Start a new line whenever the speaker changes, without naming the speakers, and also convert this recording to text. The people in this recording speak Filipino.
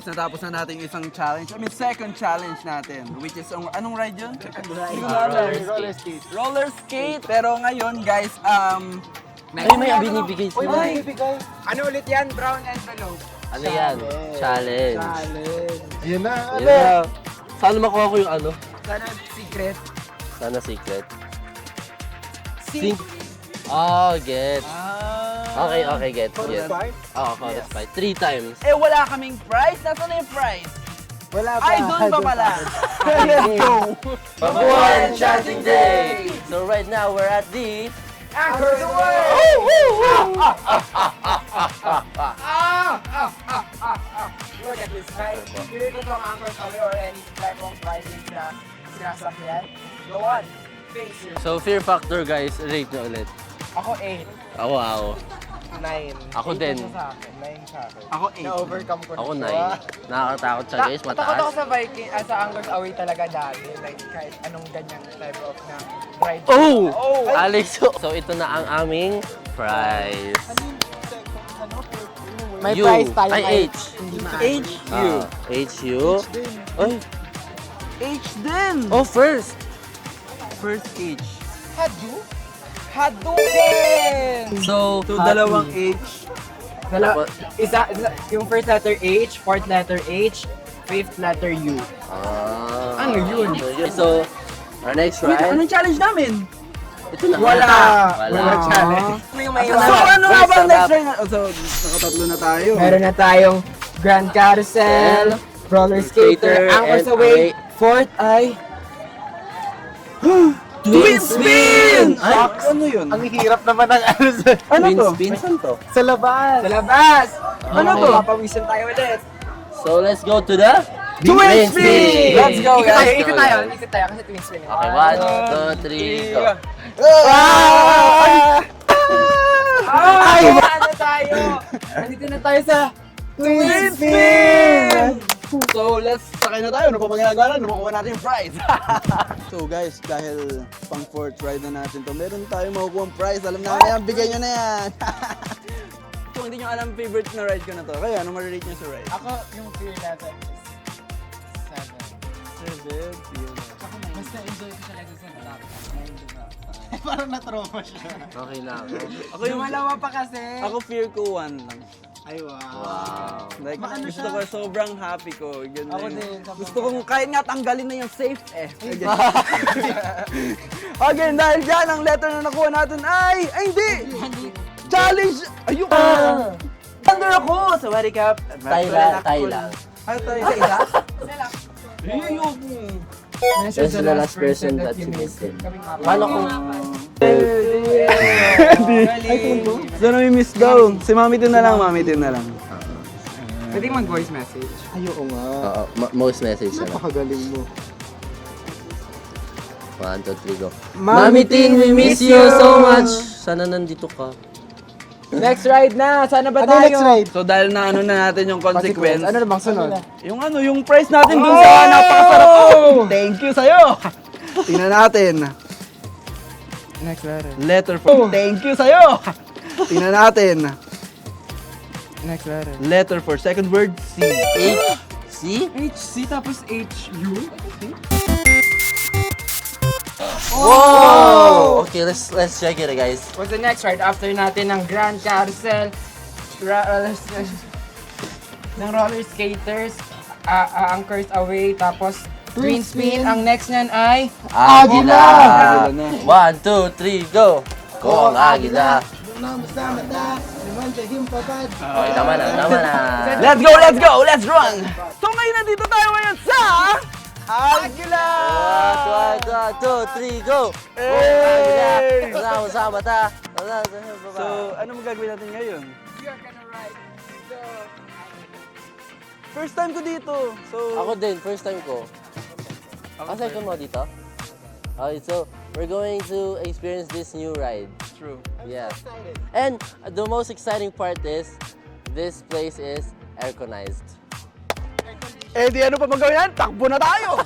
Natapos na natin isang challenge. I mean, second challenge natin. Which is, anong ride yun? Roller skate. Pero ngayon, guys,
Ay, may binibigay sila.
May bibigay. Ano ulit yan? Brown envelope.
Ano yan? Challenge.
Ayun na.
Yun na. Sana makuha ko yung ano?
Sana secret.
Sana secret. Sink. Oh, get. Okay, get. Yes. Oo, chorus fight. 3 times.
wala kaming prize. Nasaan na yung prize?
Wala pa.
Ay, doon pa pala. Let's go.
Mabuhay Enchanting Day! So right now, we're at the...
Anchors away! Look at this, right? Pili ko itong anchors away or any type of prizes na sinasakyan. Go on. Face your...
So, fear factor, guys. Rate nyo ulit.
Ako 8.
Oh, wow.
9.
Ako din.
9 sa akin.
Ako 8.
Na-overcome ko na.
Ako 9.
Ah.
Nakakatakot siya, guys.
Takot ako
Mataas.
sa Viking, sa Anchors away talaga dati. Like, kahit anong ganyang type of na ride.
Oh!
Ay!
Alex, so ito na ang aming prize.
May
U.
prize tayo.
Ay, H.
H.
HU. Ay.
H din.
Oh, first.
First H.
Hadu? Hadouken!
So,
So, dalawang H.
Isa, yung first letter H, fourth letter H, fifth letter U. Ano yun?
So, our next
Wait,
ride.
anong challenge namin?
Ito na.
Wala
Wala.
challenge. Yung may
So, ano nga
First
ba ang
stand
next
up.
try na? So, nakatatlo na tayo.
Meron na tayong Grand Carousel, Roller Skater,
Skater,
Anchors
and
Away,
away.
fourth ay...
Twin spin!
Ay,
Ano yun?
Ang hirap naman ng ano sa...
Ano
Twin
to?
spin, saan to?
Sa labas! Sa labas! Ano
Okay.
to? Papawisan tayo ulit.
So, let's go to the
Twin spin! Let's go,
Ikot tayo,
guys.
ikot tayo. Ikot tayo kasi twin spin.
Okay, 1, 2, 3, go.
Ay! Ano tayo? Nandito na tayo sa twin spin!
So, let's sakay na tayo. Ano pa ginagawa na? Makuha natin yung prize. So guys, dahil pang fourth ride na natin to, meron tayong makukuha prize. Alam na yan, bigay nyo na yan. Kung hindi nyo alam, favorite na ride ko na to. Kaya, ano ma-rate nyo sa ride?
Ako, yung fear level is 7.
7.
Basta enjoy ko siya lang sa top. Parang na-trauma siya.
Okay na ako.
Ako yung
Lumalawa pa kasi.
Ako fear ko 1 lang.
Ay, wow.
Wow.
Like,
Maano
gusto
siya?
ko, sobrang happy ko. Yun
Ako
lang.
din, sobrang
Gusto kong kahit nga tanggalin na yung safe eh. Okay, dahil dyan, ang letter na nakuha natin ay hindi! Challenge! Ayun! Under ako! Sa Wari Cup.
Tyla.
Ay, tayo sa isa? Ayun!
This is the last person that you missed. Paano kung...
So, nami-miss daw. Si Mami Tin na lang, Mami Tin na lang.
Pwede mag-voice message.
Ayoko nga.
Oo, most message na lang.
Napakagaling mo.
1, 2, 3, go. Mami Tin, we miss you so much! Sana nandito ka.
Next ride na! Sana ba tayo? Next ride?
So, dahil na ano na natin yung consequence.
Ano na bang sunod?
Yung prize natin dun sa napakasarap. Thank you sa'yo. Tingnan natin.
Next letter.
Letter for thank you sa'yo. Tingnan natin.
Next letter.
Letter for second word, C.
H, C?
HC tapos HU?
Whoa! Okay, let's check it, guys.
What's the next ride after natin ng Grand Carousel, ng roller skaters, Anchors Away, tapos Twin Spin. Ang next niyan ay
Agila!
Agila na.
1, 2, 3, go! Go ang Agila! Okay, tama na.
Let's go, let's go, let's run. So ngayon nandito tayo ngayon sa Agila!
1, 2, 3, go!
Hey!
Sama-sama ta!
So, ano magagawin natin ngayon?
We are gonna ride the...
First time ko dito. So,
Ako din, first time ko. Second mo dito? Okay, so we're going to experience this new ride.
true.
Yeah. And the most exciting part is, this place is airconized.
Eh di ano pa magawin yan? Takbo na tayo!